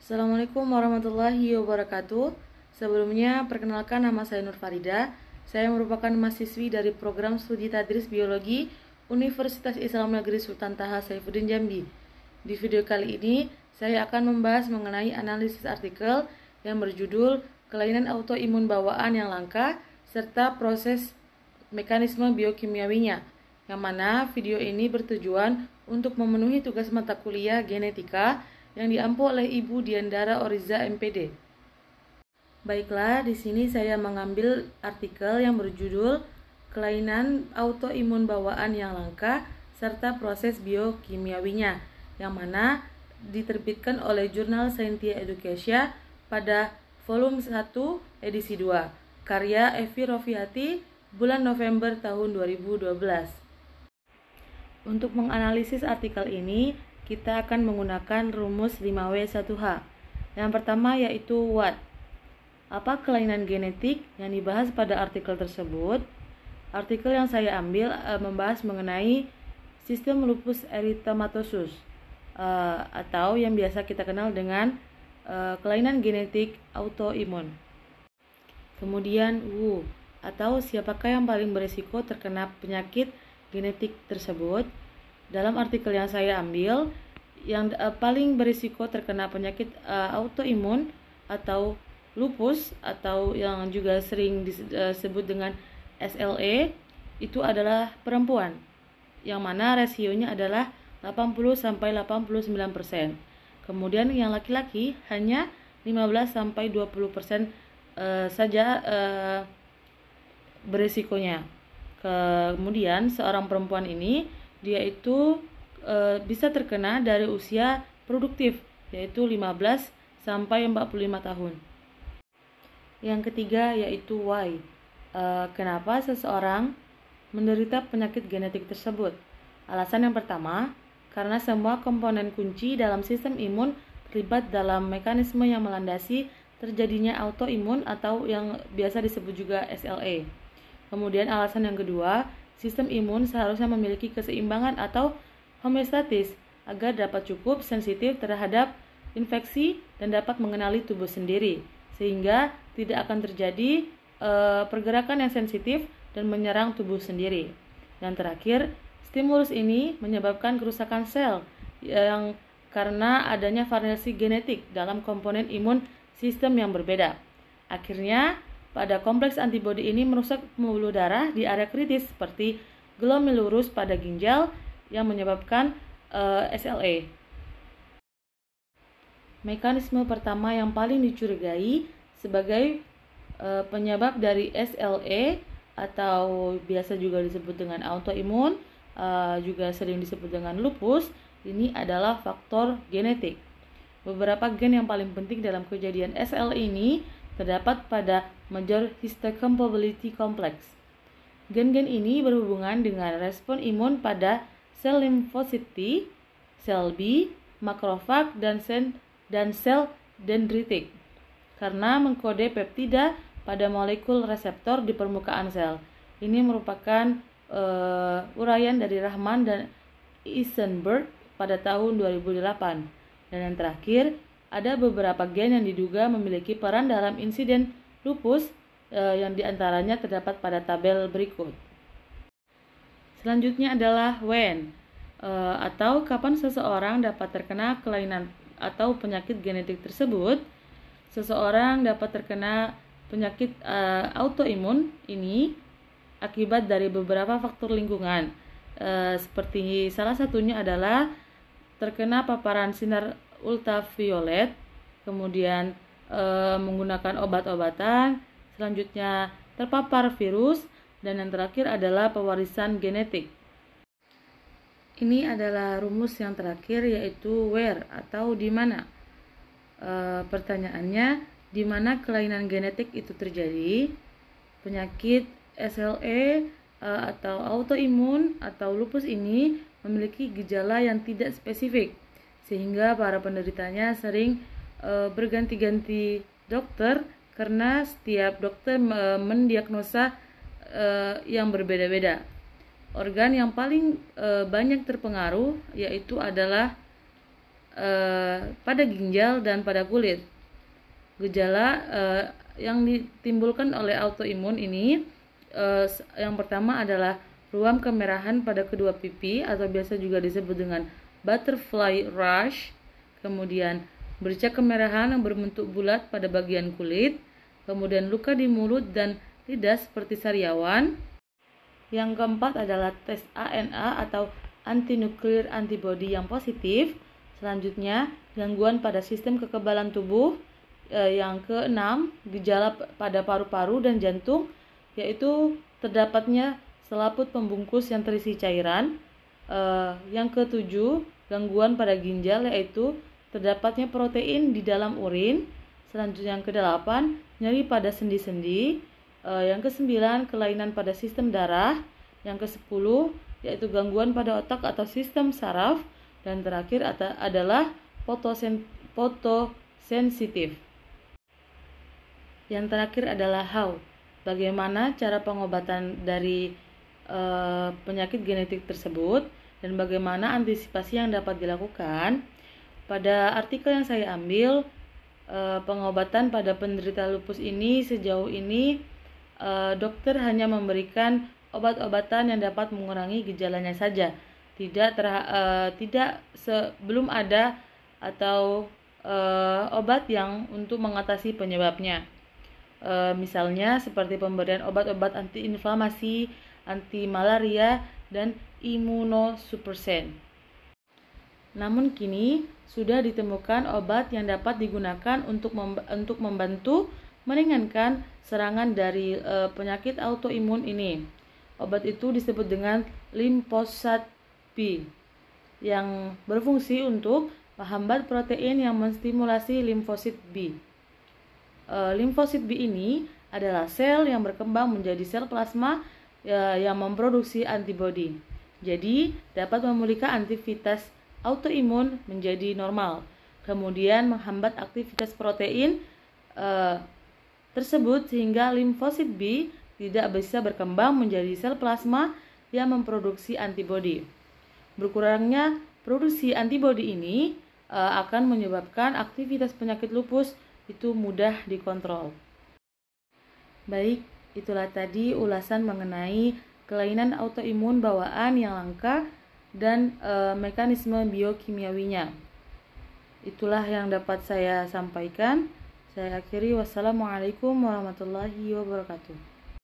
Assalamualaikum warahmatullahi wabarakatuh. Sebelumnya, perkenalkan nama saya Nur Farida. Saya merupakan mahasiswi dari program studi Tadris Biologi Universitas Islam Negeri Sultan Taha Saifuddin Jambi. Di video kali ini, saya akan membahas mengenai analisis artikel yang berjudul Kelainan Autoimun Bawaan yang Langka serta Proses Mekanisme Biokimiawinya, yang mana video ini bertujuan untuk memenuhi tugas mata kuliah genetika yang diampu oleh Ibu Diandara Oriza MPD. Baiklah, di sini saya mengambil artikel yang berjudul Kelainan Autoimun Bawaan yang Langka serta Proses Biokimiawinya, yang mana diterbitkan oleh jurnal Scientia Educatia pada volume 1 edisi 2, karya Evi Rofiati, bulan November tahun 2012. Untuk menganalisis artikel ini, kita akan menggunakan rumus 5W1H. Yang pertama yaitu what. Apa kelainan genetik yang dibahas pada artikel tersebut? Artikel yang saya ambil membahas mengenai sistem lupus erythematosus atau yang biasa kita kenal dengan kelainan genetik autoimun. Kemudian who, atau siapakah yang paling berisiko terkena penyakit genetik tersebut. Dalam artikel yang saya ambil, yang paling berisiko terkena penyakit autoimun atau lupus atau yang juga sering disebut dengan SLE itu adalah perempuan, yang mana rasionya adalah 80-89%. Kemudian yang laki-laki hanya 15-20% saja berisikonya. Kemudian seorang perempuan ini dia itu bisa terkena dari usia produktif, yaitu 15-45 tahun. Yang ketiga yaitu why. Kenapa seseorang menderita penyakit genetik tersebut? Alasan yang pertama, karena semua komponen kunci dalam sistem imun terlibat dalam mekanisme yang melandasi terjadinya autoimun atau yang biasa disebut juga SLE. Kemudian alasan yang kedua, sistem imun seharusnya memiliki keseimbangan atau homeostatis agar dapat cukup sensitif terhadap infeksi dan dapat mengenali tubuh sendiri, sehingga tidak akan terjadi pergerakan yang sensitif dan menyerang tubuh sendiri. Dan terakhir, stimulus ini menyebabkan kerusakan sel yang karena adanya variasi genetik dalam komponen imun sistem yang berbeda. Akhirnya, pada kompleks antibodi ini merusak pembuluh darah di area kritis seperti glomerulus pada ginjal yang menyebabkan SLE. Mekanisme pertama yang paling dicurigai sebagai penyebab dari SLE atau biasa juga disebut dengan autoimun, juga sering disebut dengan lupus, ini adalah faktor genetik. Beberapa gen yang paling penting dalam kejadian SLE ini terdapat pada major histocompatibility complex. Gen-gen ini berhubungan dengan respon imun pada sel limfosit T, sel B, makrofag, dan sel dendritik karena mengkode peptida pada molekul reseptor di permukaan sel. Ini merupakan uraian dari Rahman dan Eisenberg pada tahun 2008. Dan yang terakhir, ada beberapa gen yang diduga memiliki peran dalam insiden lupus yang diantaranya terdapat pada tabel berikut. Selanjutnya adalah when, atau kapan seseorang dapat terkena kelainan atau penyakit genetik tersebut. Seseorang dapat terkena penyakit autoimun ini akibat dari beberapa faktor lingkungan, seperti salah satunya adalah terkena paparan sinar ultraviolet, kemudian menggunakan obat-obatan, selanjutnya terpapar virus, dan yang terakhir adalah pewarisan genetik. Ini adalah rumus yang terakhir yaitu where atau di mana. Pertanyaannya, di mana kelainan genetik itu terjadi? Penyakit SLE atau autoimun atau lupus ini memiliki gejala yang tidak spesifik, sehingga para penderitanya sering berganti-ganti dokter karena setiap dokter mendiagnosa yang berbeda-beda. Organ yang paling banyak terpengaruh yaitu adalah pada ginjal dan pada kulit. Gejala yang ditimbulkan oleh autoimun ini yang pertama adalah ruam kemerahan pada kedua pipi atau biasa juga disebut dengan butterfly rash, kemudian bercak kemerahan yang berbentuk bulat pada bagian kulit, kemudian luka di mulut dan lidah seperti sariawan. Yang keempat adalah tes ANA atau anti-nuclear antibody yang positif. Selanjutnya, gangguan pada sistem kekebalan tubuh. Yang keenam, gejala pada paru-paru dan jantung, yaitu terdapatnya selaput pembungkus yang terisi cairan. Yang ketujuh, gangguan pada ginjal, yaitu terdapatnya protein di dalam urin. Selanjutnya yang kedelapan, nyeri pada sendi-sendi. Yang kesembilan, kelainan pada sistem darah. Yang kesepuluh, yaitu gangguan pada otak atau sistem saraf. Dan terakhir adalah fotosensitif. Yang terakhir adalah how. Bagaimana cara pengobatan dari penyakit genetik tersebut dan bagaimana antisipasi yang dapat dilakukan. Pada artikel yang saya ambil, pengobatan pada penderita lupus ini sejauh ini dokter hanya memberikan obat-obatan yang dapat mengurangi gejalanya saja. Belum ada atau obat yang untuk mengatasi penyebabnya. Misalnya seperti pemberian obat-obat antiinflamasi, anti malaria, dan imunosupresan. Namun kini sudah ditemukan obat yang dapat digunakan untuk membantu meringankan serangan dari penyakit autoimun ini. Obat itu disebut dengan limfosat B yang berfungsi untuk menghambat protein yang menstimulasi limfosit B. Limfosit B ini adalah sel yang berkembang menjadi sel plasma yang memproduksi antibodi. Jadi dapat memulihkan aktivitas autoimun menjadi normal. Kemudian menghambat aktivitas protein tersebut sehingga limfosit B tidak bisa berkembang menjadi sel plasma yang memproduksi antibodi. Berkurangnya produksi antibodi ini akan menyebabkan aktivitas penyakit lupus itu mudah dikontrol. Baik, itulah tadi ulasan mengenai kelainan autoimun bawaan yang langka dan mekanisme biokimiawinya. Itulah yang dapat saya sampaikan. Saya akhiri, wassalamualaikum warahmatullahi wabarakatuh.